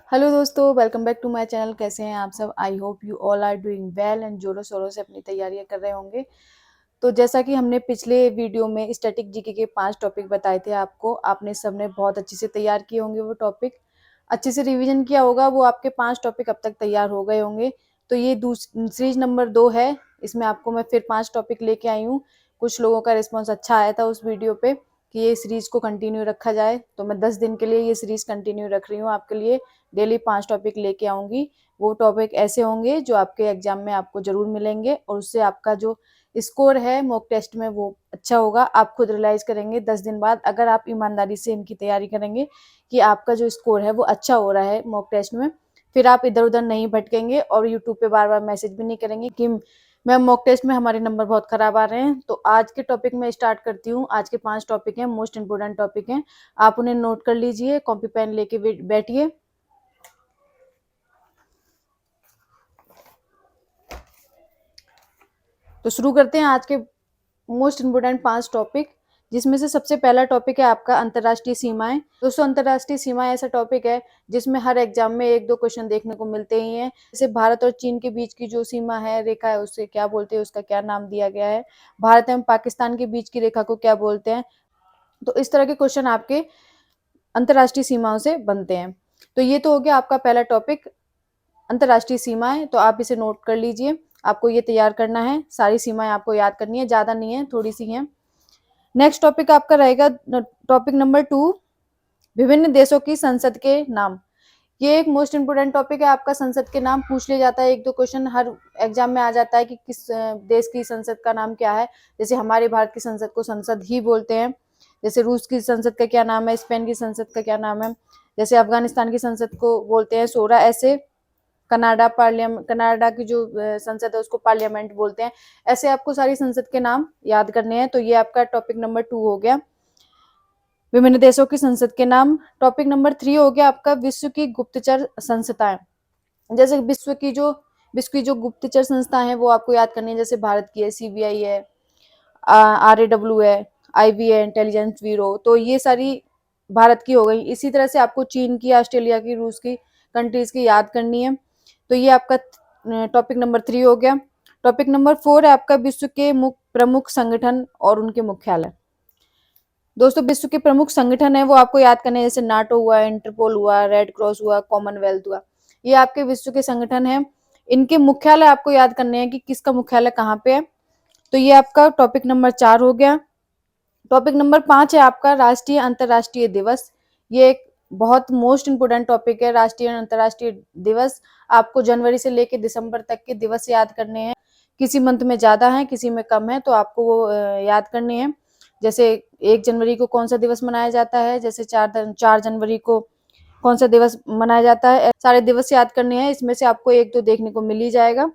Hello दोस्तों, welcome back to my channel. कैसे हैं आप सब? I hope you all are doing well and जोरों शोरों से अपनी तैयारियां कर रहे होंगे। तो जैसा कि हमने पिछले वीडियो में स्टैटिक जीके के 5 टॉपिक बताए थे आपको, आपने सबने बहुत अच्छे से तैयार किए होंगे। वो टॉपिक अच्छे से रिवीजन किया होगा, वो आपके 5 टॉपिक अब तक तैयार हो गए होंगे। तो ये सीरीज नंबर 2 है। इसमें आपको मैं फिर 5 टॉपिक लेके आई हूँ। कुछ लोगों का रिस्पॉन्स अच्छा आया था उस वीडियो पे कि ये सीरीज को कंटिन्यू रखा जाए, तो मैं 10 दिन के लिए ये सीरीज कंटिन्यू रख रही हूँ आपके लिए। डेली 5 टॉपिक लेके आऊंगी। वो टॉपिक ऐसे होंगे जो आपके एग्जाम में आपको जरूर मिलेंगे, और उससे आपका जो स्कोर है मॉक टेस्ट में वो अच्छा होगा। आप खुद रियलाइज करेंगे 10 दिन बाद, अगर आप ईमानदारी से इनकी तैयारी करेंगे, कि आपका जो स्कोर है वो अच्छा हो रहा है मॉक टेस्ट में। फिर आप इधर उधर नहीं भटकेंगे और यूट्यूब पे बार बार मैसेज भी नहीं करेंगे कि मैम मॉक टेस्ट में हमारे नंबर बहुत खराब आ रहे हैं। तो आज के टॉपिक में स्टार्ट करती हूँ। आज के 5 टॉपिक हैं, मोस्ट इंपोर्टेंट टॉपिक हैं। आप उन्हें नोट कर लीजिए, कॉपी पेन लेके बैठिए। तो शुरू करते हैं आज के मोस्ट इम्पोर्टेंट 5 टॉपिक, जिसमें से सबसे पहला टॉपिक है आपका अंतर्राष्ट्रीय सीमाएं। दोस्तों, अंतर्राष्ट्रीय सीमाएं ऐसा टॉपिक है जिसमें हर एग्जाम में 1-2 क्वेश्चन देखने को मिलते ही हैं। जैसे भारत और चीन के बीच की जो सीमा है, रेखा है, उससे क्या बोलते हैं, उसका क्या नाम दिया गया है। भारत एवं पाकिस्तान के बीच की रेखा को क्या बोलते हैं। तो इस तरह के क्वेश्चन आपके अंतर्राष्ट्रीय सीमाओं से बनते हैं। तो ये तो हो गया आपका पहला टॉपिक, अंतर्राष्ट्रीय सीमाएं। तो आप इसे नोट कर लीजिए। आपको ये तैयार करना है, सारी सीमाएं आपको याद करनी है, ज्यादा नहीं है, थोड़ी सी हैं। नेक्स्ट टॉपिक आपका रहेगा टॉपिक नंबर 2, विभिन्न देशों की संसद के नाम। ये एक मोस्ट इंपोर्टेंट टॉपिक है आपका। संसद के नाम पूछ लिया जाता है, 1-2 क्वेश्चन हर एग्जाम में आ जाता है कि किस देश की संसद का नाम क्या है। जैसे हमारे भारत की संसद को संसद ही बोलते हैं। जैसे रूस की संसद का क्या नाम है, स्पेन की संसद का क्या नाम है। जैसे अफगानिस्तान की संसद को बोलते हैं शोरा। ऐसे कनाडा की जो संसद है उसको पार्लियामेंट बोलते हैं। ऐसे आपको सारी संसद के नाम याद करने हैं। तो ये आपका टॉपिक नंबर 2 हो गया, विभिन्न देशों की संसद के नाम। टॉपिक नंबर 3 हो गया आपका विश्व की गुप्तचर संस्थाएं। जैसे विश्व की जो गुप्तचर संस्था है वो आपको याद करनी है। जैसे भारत की है सीबीआई है, RAW है, IB है, इंटेलिजेंस ब्यूरो। तो ये सारी भारत की हो गई। इसी तरह से आपको चीन की, ऑस्ट्रेलिया की, रूस की कंट्रीज की याद करनी है। तो ये आपका टॉपिक नंबर 3 हो गया। टॉपिक नंबर 4 है आपका विश्व के प्रमुख संगठन और उनके मुख्यालय। दोस्तों, विश्व के प्रमुख संगठन है वो आपको याद करने हैं। जैसे नाटो हुआ, इंटरपोल हुआ, रेड क्रॉस हुआ, कॉमनवेल्थ हुआ। ये आपके विश्व के संगठन है। इनके मुख्यालय आपको याद करने हैं कि किसका मुख्यालय कहाँ पे है। तो ये आपका टॉपिक नंबर 4 हो गया। टॉपिक नंबर 5 है आपका राष्ट्रीय अंतर्राष्ट्रीय दिवस। ये एक बहुत मोस्ट इंपोर्टेंट टॉपिक है, राष्ट्रीय अंतर्राष्ट्रीय दिवस। आपको जनवरी से लेकर दिसंबर तक के दिवस याद करने हैं। किसी मंथ में ज्यादा है, किसी में कम है, तो आपको वो याद करने हैं। जैसे 1 जनवरी को कौन सा दिवस मनाया जाता है, जैसे 4 जनवरी को कौन सा दिवस मनाया जाता है। सारे दिवस याद करने हैं। इसमें से आपको 1-2 देखने को मिल ही जाएगा।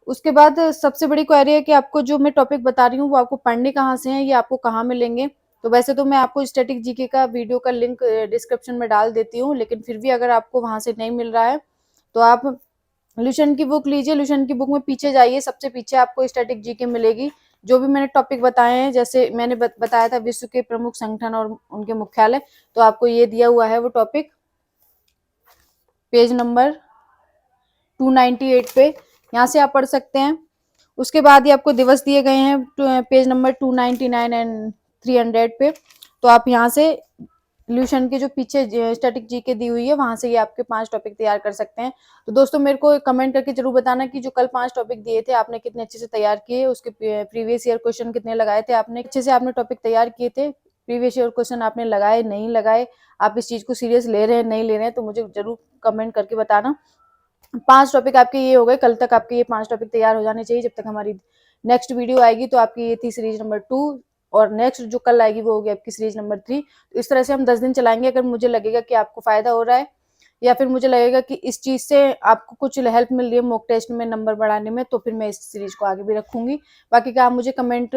उसके बाद सबसे बड़ी क्वेरी है कि आपको जो मैं टॉपिक बता रही हूँ वो आपको पढ़ने कहाँ से हैं, ये आपको कहाँ मिलेंगे। तो वैसे तो मैं आपको स्टैटिक जीके का वीडियो का लिंक डिस्क्रिप्शन में डाल देती हूँ, लेकिन फिर भी अगर आपको वहां से नहीं मिल रहा है तो आप ल्यूशन की बुक लीजिए। ल्यूशन की बुक में पीछे जाइए, सबसे पीछे आपको स्टैटिक जीके मिलेगी। जो भी मैंने टॉपिक बताए हैं, जैसे मैंने बताया था विश्व के प्रमुख संगठन और उनके मुख्यालय, तो आपको ये दिया हुआ है वो टॉपिक पेज नंबर 298 पे, यहाँ से आप पढ़ सकते हैं। उसके बाद ही आपको दिवस दिए गए हैं पेज नंबर 299 एंड 300 पे। तो आप यहाँ से ल्यूशन के जो पीछे स्टैटिक जीके दी हुई है वहां से ये आपके 5 टॉपिक तैयार कर सकते हैं। तो दोस्तों, मेरे को कमेंट करके जरूर बताना कि जो कल 5 टॉपिक दिए थे आपने कितने अच्छे से तैयार किए, उसके प्रीवियस ईयर क्वेश्चन कितने लगाए थे आपने, अच्छे से आपने टॉपिक तैयार किए थे, प्रीवियस ईयर क्वेश्चन आपने लगाए नहीं लगाए, आप इस चीज को सीरियस ले रहे हैं नहीं ले रहे हैं, तो मुझे जरूर कमेंट करके बताना। 5 टॉपिक आपके ये हो गए। कल तक आपके ये 5 टॉपिक तैयार हो जाने चाहिए। जब तक हमारी नेक्स्ट वीडियो आएगी तो आपकी ये थी सीरीज नंबर 2, और नेक्स्ट जो कल आएगी वो होगी आपकी सीरीज नंबर 3। तो इस तरह से हम 10 दिन चलाएंगे। अगर मुझे लगेगा कि आपको फायदा हो रहा है, या फिर मुझे लगेगा कि इस चीज से आपको कुछ हेल्प मिल रही है मॉक टेस्ट में नंबर बढ़ाने में, तो फिर मैं इस सीरीज को आगे भी रखूंगी। बाकी का आप मुझे कमेंट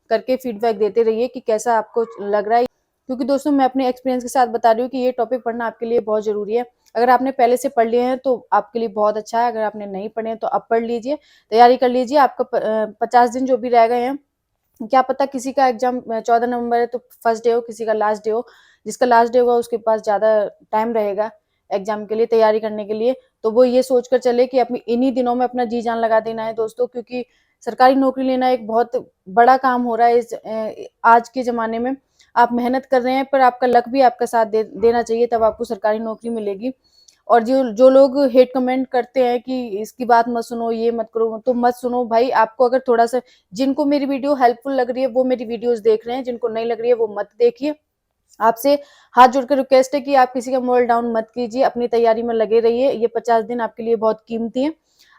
करके फीडबैक देते रहिए कि कैसा आपको लग रहा है, क्योंकि दोस्तों मैं अपने एक्सपीरियंस के साथ बता रही हूँ कि ये टॉपिक पढ़ना आपके लिए बहुत जरूरी है। अगर आपने पहले से पढ़ लिए हैं तो आपके लिए बहुत अच्छा है। अगर आपने नहीं पढ़े हैं तो अब पढ़ लीजिए, तैयारी कर लीजिए। आपका 50 दिन जो भी रह गए हैं, क्या पता किसी का एग्जाम 14 नवंबर है तो फर्स्ट डे हो, किसी का लास्ट डे हो। जिसका लास्ट डे होगा उसके पास ज्यादा टाइम रहेगा, एग्जाम के लिए तैयारी करने के लिए, तो वो ये सोचकर चले कि अपनी इन्हीं दिनों में अपना जी जान लगा देना है दोस्तों, क्योंकि सरकारी नौकरी लेना एक बहुत बड़ा काम हो रहा है आज के ज़माने में। आप मेहनत कर रहे हैं, पर आपका लक भी आपका साथ देना चाहिए, तब आपको सरकारी नौकरी मिलेगी। और जो जो लोग हेट कमेंट करते हैं कि इसकी बात मत सुनो, ये मत करो, तो मत सुनो भाई। आपको अगर थोड़ा सा, जिनको मेरी वीडियो हेल्पफुल लग रही है वो मेरी वीडियोस देख रहे हैं, जिनको नहीं लग रही है वो मत देखिए। आपसे हाथ जोड़कर रिक्वेस्ट है कि आप किसी का मोरल डाउन मत कीजिए, अपनी तैयारी में लगे रहिए। ये 50 दिन आपके लिए बहुत कीमती है।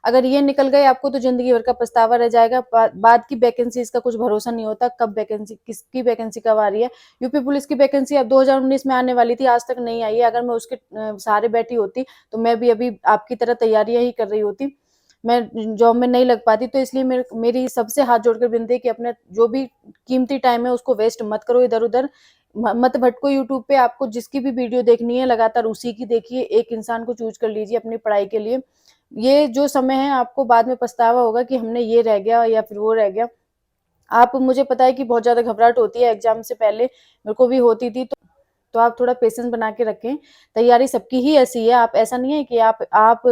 अगर ये निकल गए आपको तो जिंदगी भर का पछतावा रह जाएगा। बाद की वैकेंसी का कुछ भरोसा नहीं होता, कब वैकेंसी, किसकी वैकेंसी कब आ रही है। यूपी पुलिस की वैकेंसी अब 2019 में आने वाली थी, आज तक नहीं आई है। अगर मैं उसके सहारे बैठी होती तो मैं भी अभी आपकी तरह तैयारियां ही कर रही होती, मैं जॉब में नहीं लग पाती। तो इसलिए मेरी सबसे हाथ जोड़कर विनती है कि अपने जो भी कीमती टाइम है उसको वेस्ट मत करो इधर उधर, मत भटको यूट्यूब पे। आपको जिसकी भी वीडियो देखनी है लगातार उसी की देखिए, एक इंसान को चूज कर लीजिए अपनी पढ़ाई के लिए। ये जो समय है आपको बाद में पछतावा होगा कि हमने ये रह गया या फिर वो रह गया। आप, मुझे पता है कि बहुत ज्यादा घबराहट होती है एग्जाम से पहले, मेरे को भी होती थी। तो आप थोड़ा पेशेंस बना के रखें। तैयारी सबकी ही ऐसी है, आप, ऐसा नहीं है कि आप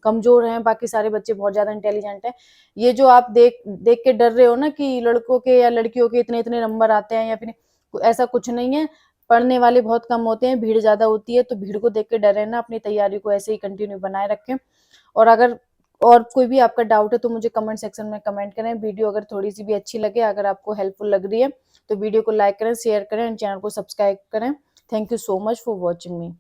कमजोर हैं, बाकी सारे बच्चे बहुत ज्यादा इंटेलिजेंट हैं। ये जो आप देख देख के डर रहे हो ना कि लड़कों के या लड़कियों के इतने इतने नंबर आते हैं या फिर, ऐसा कुछ नहीं है। पढ़ने वाले बहुत कम होते हैं, भीड़ ज्यादा होती है, तो भीड़ को देख के डरे ना, अपनी तैयारी को ऐसे ही कंटिन्यू बनाए रखें। और अगर और कोई भी आपका डाउट है तो मुझे कमेंट सेक्शन में कमेंट करें। वीडियो अगर थोड़ी सी भी अच्छी लगे, अगर आपको हेल्पफुल लग रही है, तो वीडियो को लाइक करें, शेयर करें, चैनल को सब्सक्राइब करें। Thank you so much for watching me.